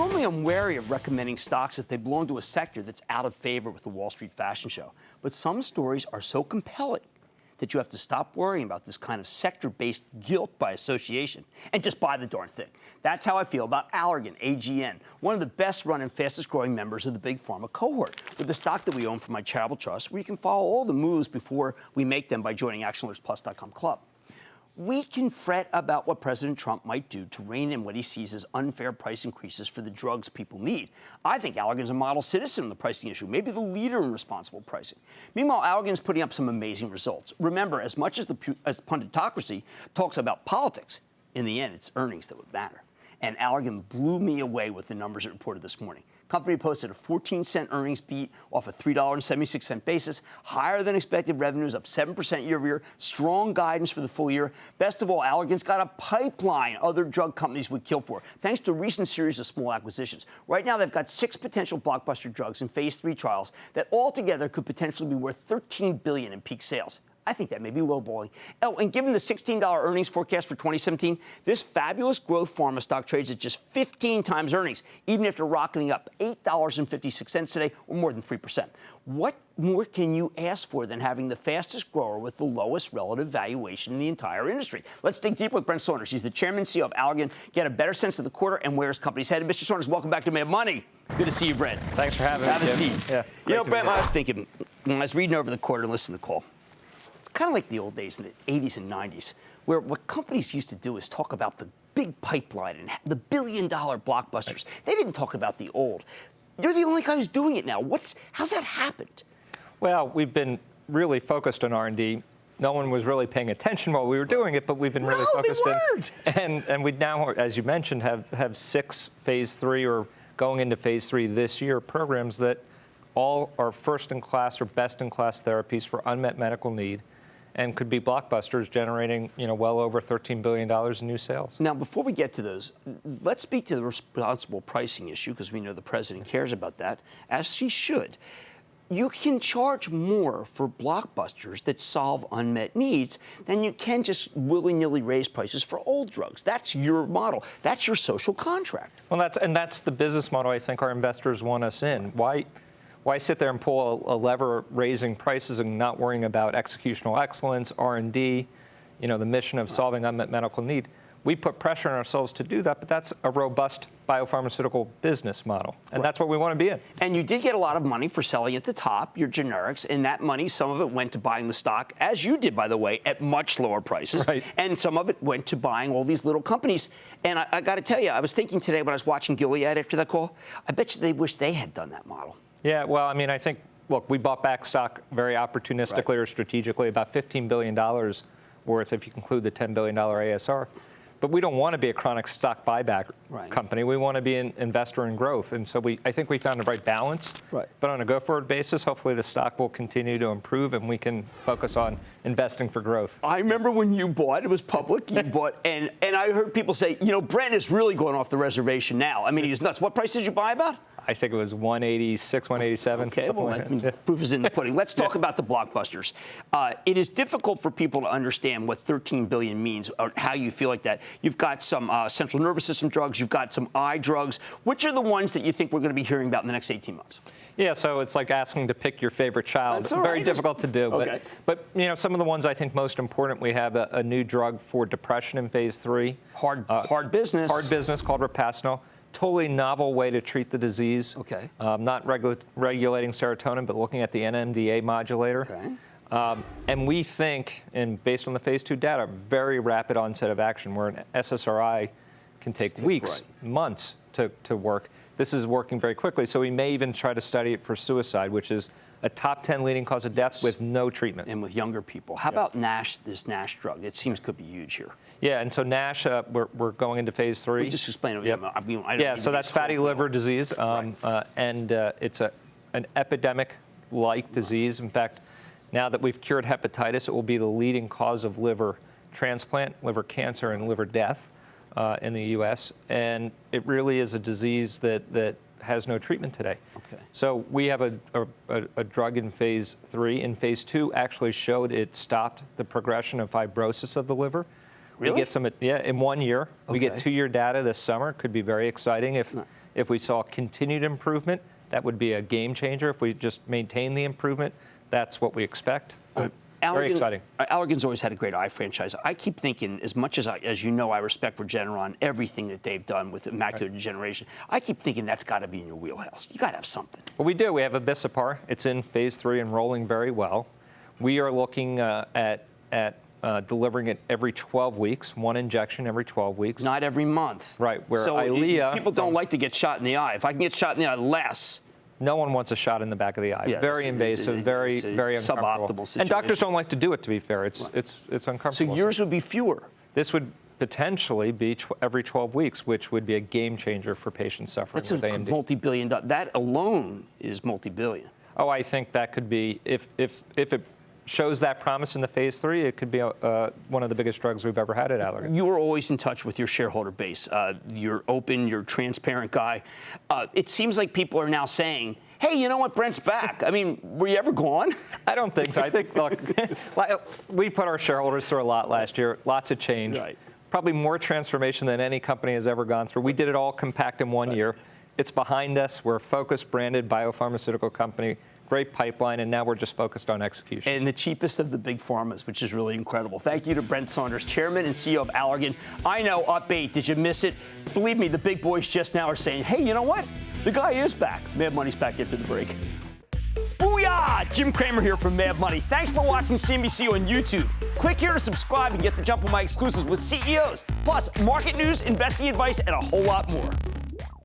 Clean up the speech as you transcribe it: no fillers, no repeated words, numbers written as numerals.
Normally, I'm wary of recommending stocks if they belong to a sector that's out of favor with the Wall Street fashion show. But some stories are so compelling that you have to stop worrying about this kind of sector-based guilt by association and just buy the darn thing. That's how I feel about Allergan, AGN, one of the best-run and fastest-growing members of the big pharma cohort, with the stock that we own from my charitable trust, where you can follow all the moves before we make them by joining ActionAlertsPlus.com Club. We can fret about what President Trump might do to rein in what he sees as unfair price increases for the drugs people need. I think Allergan's a model citizen on the pricing issue, maybe the leader in responsible pricing. Meanwhile, Allergan's putting up some amazing results. Remember, as much as as punditocracy talks about politics, in the end, it's earnings that would matter. And Allergan blew me away with the numbers it reported this morning. Company posted a 14-cent earnings beat off a $3.76 basis, higher than expected revenues, up 7% year over year, strong guidance for the full year. Best of all, Allergan's got a pipeline other drug companies would kill for, thanks to a recent series of small acquisitions. Right now, they've got 6 potential blockbuster drugs in phase 3 trials that altogether could potentially be worth $13 billion in peak sales. I think that may be lowballing. Oh, and given the $16 earnings forecast for 2017, this fabulous growth pharma stock trades at just 15 times earnings, even after rocketing up $8.56 today, or more than 3%. What more can you ask for than having the fastest grower with the lowest relative valuation in the entire industry? Let's dig deep with Brent Saunders. He's the chairman and CEO of Allergan. Get a better sense of the quarter and where his company's headed. Mr. Saunders, welcome back to Mad Money. Good to see you, Brent. Thanks for having me. Have a seat. Yeah, you know, Brent, I was thinking, when I was reading over the quarter and listening to the call, kind of like the old days in the 80s and 90s, where what companies used to do is talk about the big pipeline and the billion-dollar blockbusters. They didn't talk about the old. You're the only guy who's doing it now. How's that happened? Well, we've been really focused on R&D. No one was really paying attention while we were doing it, but we've been really focused in. And we now, as you mentioned, have 6 phase 3 or going into phase 3 this year programs that all are first-in-class or best-in-class therapies for unmet medical need, and could be blockbusters generating, well over $13 billion in new sales. Now, before we get to those, let's speak to the responsible pricing issue, because we know the president cares about that, as he should. You can charge more for blockbusters that solve unmet needs than you can just willy-nilly raise prices for old drugs. That's your model. That's your social contract. Well, that's the business model I think our investors want us in. Why sit there and pull a lever raising prices and not worrying about executional excellence, R&D, the mission of solving unmet medical need? We put pressure on ourselves to do that, but that's a robust biopharmaceutical business model, and that's what we want to be in. And you did get a lot of money for selling at the top, your generics, and that money, some of it went to buying the stock, as you did, by the way, at much lower prices, and some of it went to buying all these little companies. And I got to tell you, I was thinking today when I was watching Gilead after that call, I bet you they wish they had done that model. Yeah, well, I mean, I think, look, we bought back stock very opportunistically or strategically, about $15 billion worth, if you include the $10 billion ASR. But we don't want to be a chronic stock buyback company. We want to be an investor in growth. And so I think we found the right balance. But on a go-forward basis, hopefully the stock will continue to improve and we can focus on investing for growth. I remember when you bought, it was public, you bought, and I heard people say, Brent is really going off the reservation now. I mean, he's nuts. What price did you buy about? I think it was 186, 187. Okay, well, proof is in the pudding. Let's talk about the blockbusters. It is difficult for people to understand what $13 billion means or how you feel like that. You've got some central nervous system drugs. You've got some eye drugs. Which are the ones that you think we're going to be hearing about in the next 18 months? Yeah, so it's like asking to pick your favorite child. It's very difficult to do. Okay. But some of the ones I think most important, we have a new drug for depression in phase 3. Hard business. Hard business called Repasnal. Totally novel way to treat the disease. Okay. Not regulating serotonin, but looking at the NMDA modulator. Okay. And we think, and based on the phase 2 data, very rapid onset of action, where an SSRI can take weeks, months to work. This is working very quickly, so we may even try to study it for suicide, which is a top 10 leading cause of death with no treatment. And with younger people. How about NASH, this NASH drug? It seems could be huge here. Yeah, and so NASH, we're going into phase 3. Well, just explain it. Yeah, so that's fatty liver disease, and it's an epidemic-like disease. In fact, now that we've cured hepatitis, it will be the leading cause of liver transplant, liver cancer, and liver death in the U.S. And it really is a disease that has no treatment today. Okay. So we have a drug in phase 3. In phase 2, actually showed it stopped the progression of fibrosis of the liver, Really? We get some, in 1 year. We get 2-year data this summer. Could be very exciting if we saw continued improvement. That would be a game changer. If we just maintain the improvement, that's what we expect. Very exciting. Allergan's always had a great eye franchise. I keep thinking, as much as you know, I respect Regeneron, everything that they've done with macular degeneration. I keep thinking that's got to be in your wheelhouse. You got to have something. Well, we do. We have Abicipar. It's in phase 3 and rolling very well. We are looking at delivering it every 12 weeks, 1 injection every 12 weeks. Not every month. Right. Where so Eylea, people don't like to get shot in the eye. If I can get shot in the eye less. No one wants a shot in the back of the eye. Yeah, very invasive, very uncomfortable. Suboptimal situation. And doctors don't like to do it, to be fair. It's uncomfortable. So yours would be fewer. This would potentially be every 12 weeks, which would be a game changer for patients suffering with AMD. That's a multi-billion. That alone is multi-billion. Oh, I think that could be, if it shows that promise in the phase 3, it could be one of the biggest drugs we've ever had at Allergan. You are always in touch with your shareholder base. You're open, you're a transparent guy. It seems like people are now saying, hey, you know what, Brent's back. I mean, were you ever gone? I don't think so. I think, look, we put our shareholders through a lot last year, lots of change. Right. Probably more transformation than any company has ever gone through. We did it all compact in 1 year. It's behind us. We're a focused, branded biopharmaceutical company. Great pipeline, and now we're just focused on execution. And the cheapest of the big pharmas, which is really incredible. Thank you to Brent Saunders, Chairman and CEO of Allergan. I know, up 8, did you miss it? Believe me, the big boys just now are saying, hey, you know what? The guy is back. Mad Money's back after the break. Booyah! Jim Cramer here from Mad Money. Thanks for watching CNBC on YouTube. Click here to subscribe and get the jump on my exclusives with CEOs, plus market news, investing advice, and a whole lot more.